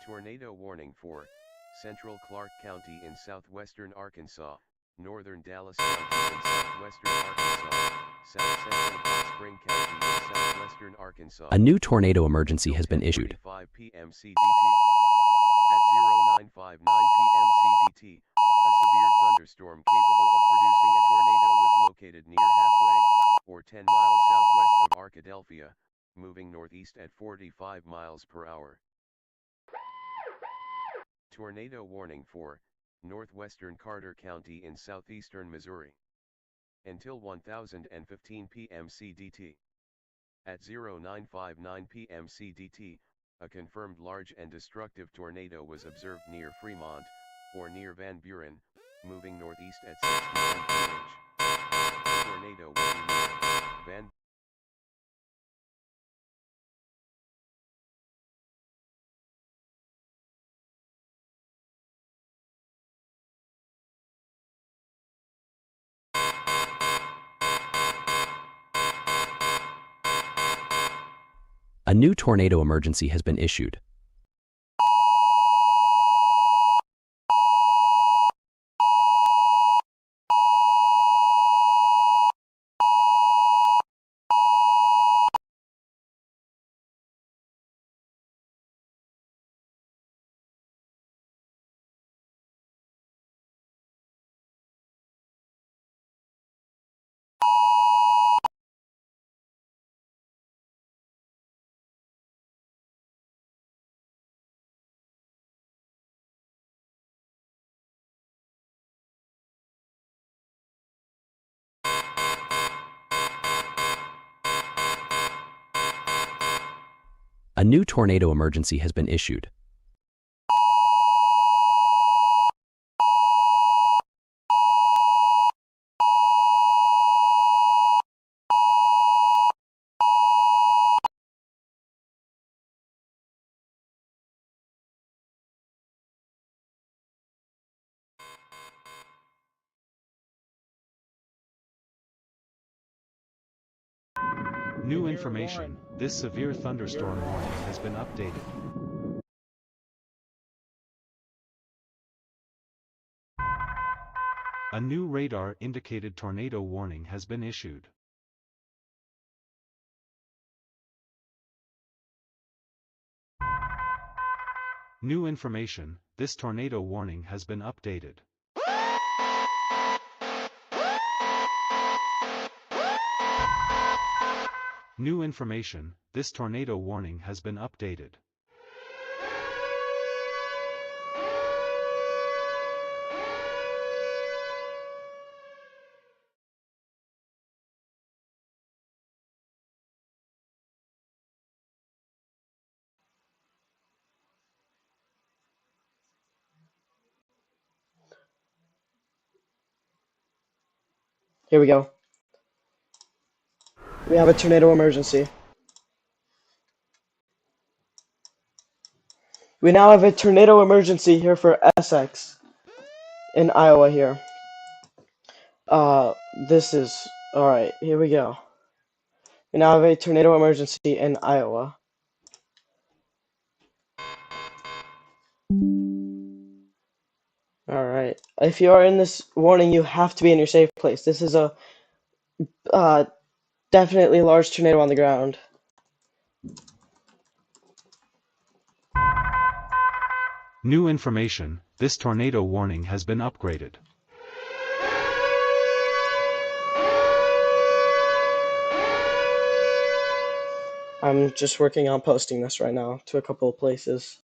Tornado warning for central Clark County in southwestern Arkansas, northern Dallas County in southwestern Arkansas, south central Hot Spring County in southwestern Arkansas. A new tornado emergency has been issued. 5 p.m. CDT. At 0959 p.m. CDT, a severe thunderstorm capable of producing a tornado was located near Halfway, or 10 miles southwest of Arkadelphia, moving northeast at 45 miles per hour. Tornado warning for northwestern Carter County in southeastern Missouri. Until 1015 p.m. CDT. At 0959 p.m. CDT, a confirmed large and destructive tornado was observed near Fremont, or near Van Buren, moving northeast at 69 km/h. The tornado will be near Van A new tornado emergency has been issued. A new tornado emergency has been issued. New information, this severe thunderstorm warning has been updated. A new radar-indicated tornado warning has been issued. New information, this tornado warning has been updated. New information, this tornado warning has been updated. Here we go. We have a tornado emergency. We now have a tornado emergency here for Essex in Iowa here. This is alright, here we go. We now have a tornado emergency in Iowa. Alright. If you are in this warning, you have to be in your safe place. This is a definitely large tornado on the ground. New information, this tornado warning has been upgraded. I'm just working on posting this right now to a couple of places.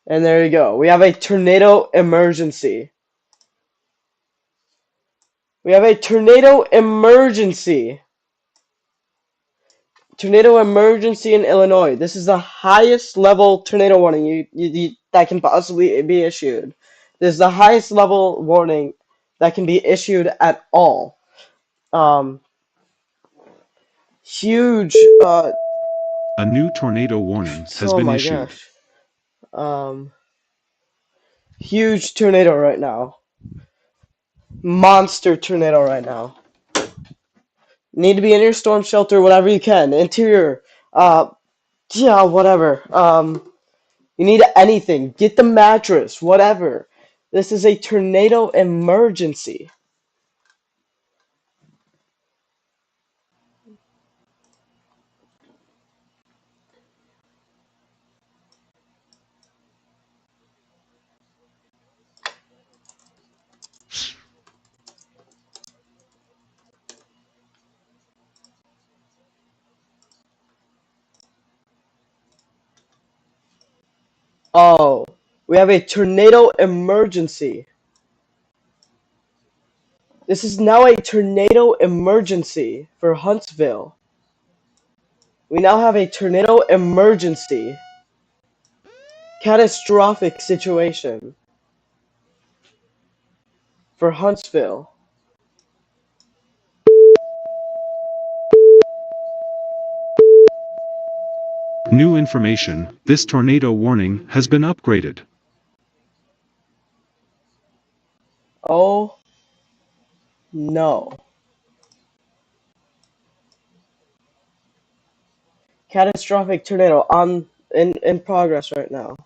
And there you go. We have a tornado emergency. We have a tornado emergency. Tornado emergency in Illinois. This is the highest level tornado warning that can possibly be issued. This is the highest level warning that can be issued at all. Huge A new tornado warning has Oh been my issued. gosh. Huge tornado right now. Monster tornado right now. Need to be in your storm shelter, whatever you can. Interior, yeah, whatever. You need anything. Get the mattress, whatever. This is a tornado emergency. Oh, we have a tornado emergency. This is now a tornado emergency for Huntsville. We now have a tornado emergency. Catastrophic situation for Huntsville. New information, this tornado warning has been upgraded. Oh no. Catastrophic tornado in progress right now.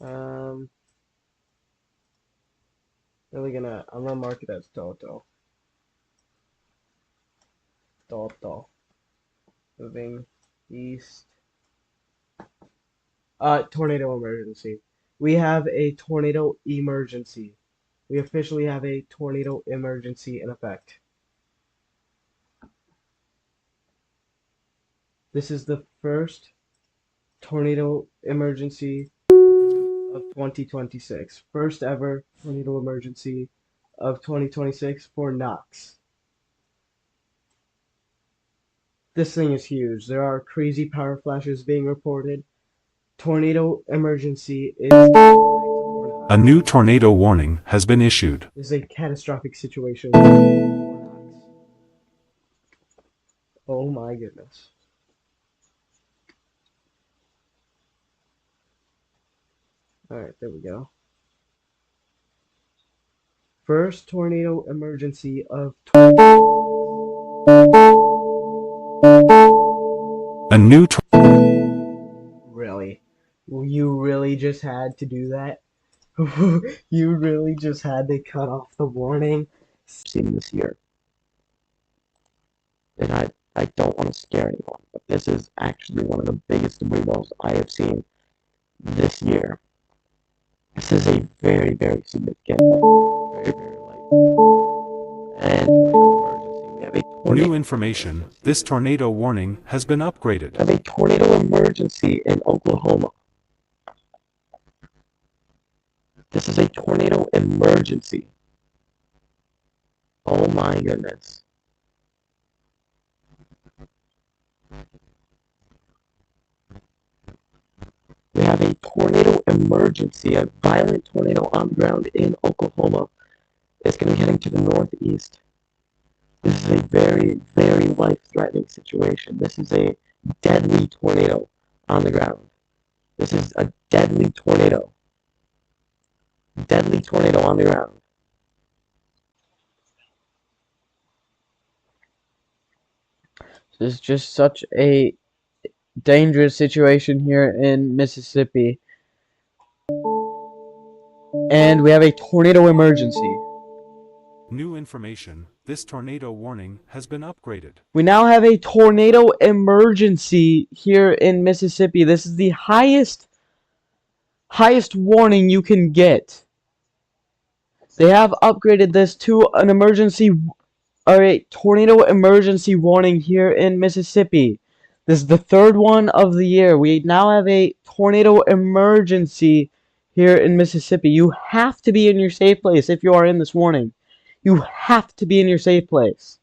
Um I'm gonna mark it as Toto. Toto. Moving east. Tornado emergency. We have a tornado emergency. We officially have a tornado emergency in effect. This is the first tornado emergency of 2026. First ever tornado emergency of 2026 for Knox. This thing is huge. There are crazy power flashes being reported. Tornado emergency is A new tornado warning has been issued. This is a catastrophic situation. Oh my goodness. Alright, there we go. First tornado emergency of A new Really? You really just had to do that? You really just had to cut off the warning? Seen this year. And I don't want to scare anyone, but this is actually one of the biggest tornadoes I have seen this year. This is a very, very significant, very, very light. And tornado emergency. We have a tornado. New information, this tornado warning has been upgraded. We have a tornado emergency in Oklahoma. This is a tornado emergency. Oh my goodness. We have a tornado emergency, a violent tornado on the ground in Oklahoma. It's going to be heading to the northeast. This is a very, very life-threatening situation. This is a deadly tornado on the ground. This is a deadly tornado. Deadly tornado on the ground. This is just such a dangerous situation here in Mississippi. And we have a tornado emergency. New information, this tornado warning has been upgraded. We now have a tornado emergency here in Mississippi. This is the highest warning you can get. They have upgraded this to an emergency or a tornado emergency warning here in Mississippi. This is the third one of the year. We now have a tornado emergency here in Mississippi. You have to be in your safe place if you are in this warning. You have to be in your safe place.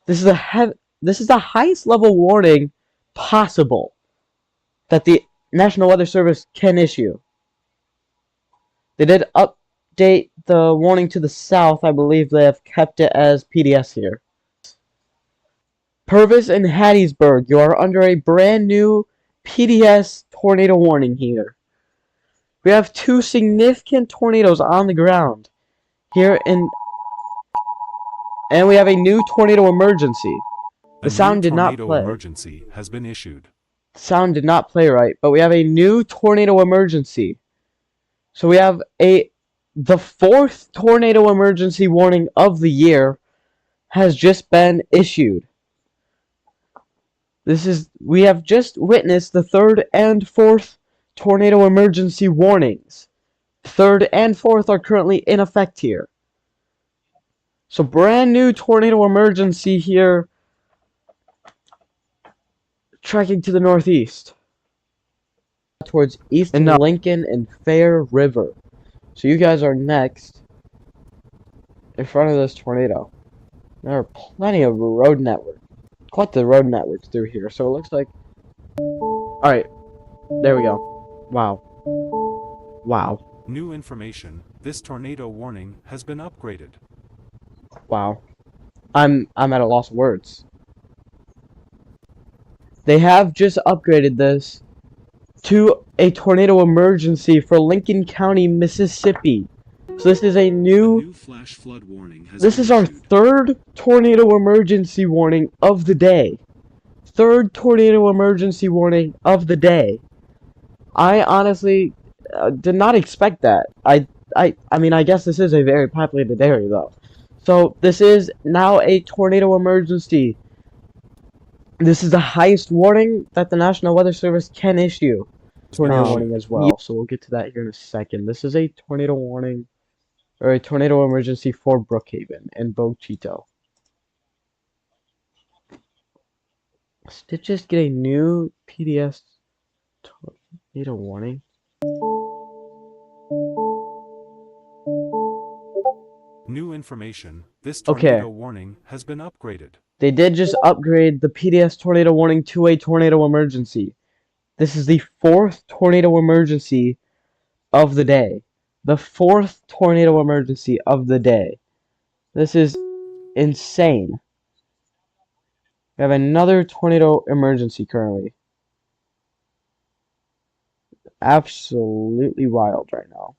This is the highest level warning possible that the National Weather Service can issue. They did update the warning to the south. I believe they have kept it as PDS here. Purvis and Hattiesburg, you are under a brand new PDS tornado warning here. We have 2 significant tornadoes on the ground here and we have a new tornado emergency. The sound did not play. Emergency has been issued. Sound did not play right, but we have a new tornado emergency. So we have the 4th tornado emergency warning of the year has just been issued. We have just witnessed the 3rd and 4th tornado emergency warnings. 3rd and 4th are currently in effect here. So brand new tornado emergency here, tracking to the northeast. Towards East Lincoln and Fair River. So you guys are next in front of this tornado. There are plenty of road network. Quite the road networks through here. So it looks like... Alright. There we go. Wow. Wow. New information. This tornado warning has been upgraded. Wow. I'm at a loss of words. They have just upgraded this to a tornado emergency for Lincoln County, Mississippi. So this is a new flash flood warning. This is our 3rd tornado emergency warning of the day. 3rd tornado emergency warning of the day. I honestly did not expect that. I mean, I guess this is a very populated area, though. So this is now a tornado emergency. This is the highest warning that the National Weather Service can issue. Tornado warning as well, so we'll get to that here in a second. This is a tornado warning, or a tornado emergency for Brookhaven and Bochito. Did just get a new PDS tornado warning. New information. This tornado warning has been upgraded. They did just upgrade the PDS tornado warning to a tornado emergency. This is the 4th tornado emergency of the day. The 4th tornado emergency of the day. This is insane. We have another tornado emergency currently. Absolutely wild right now.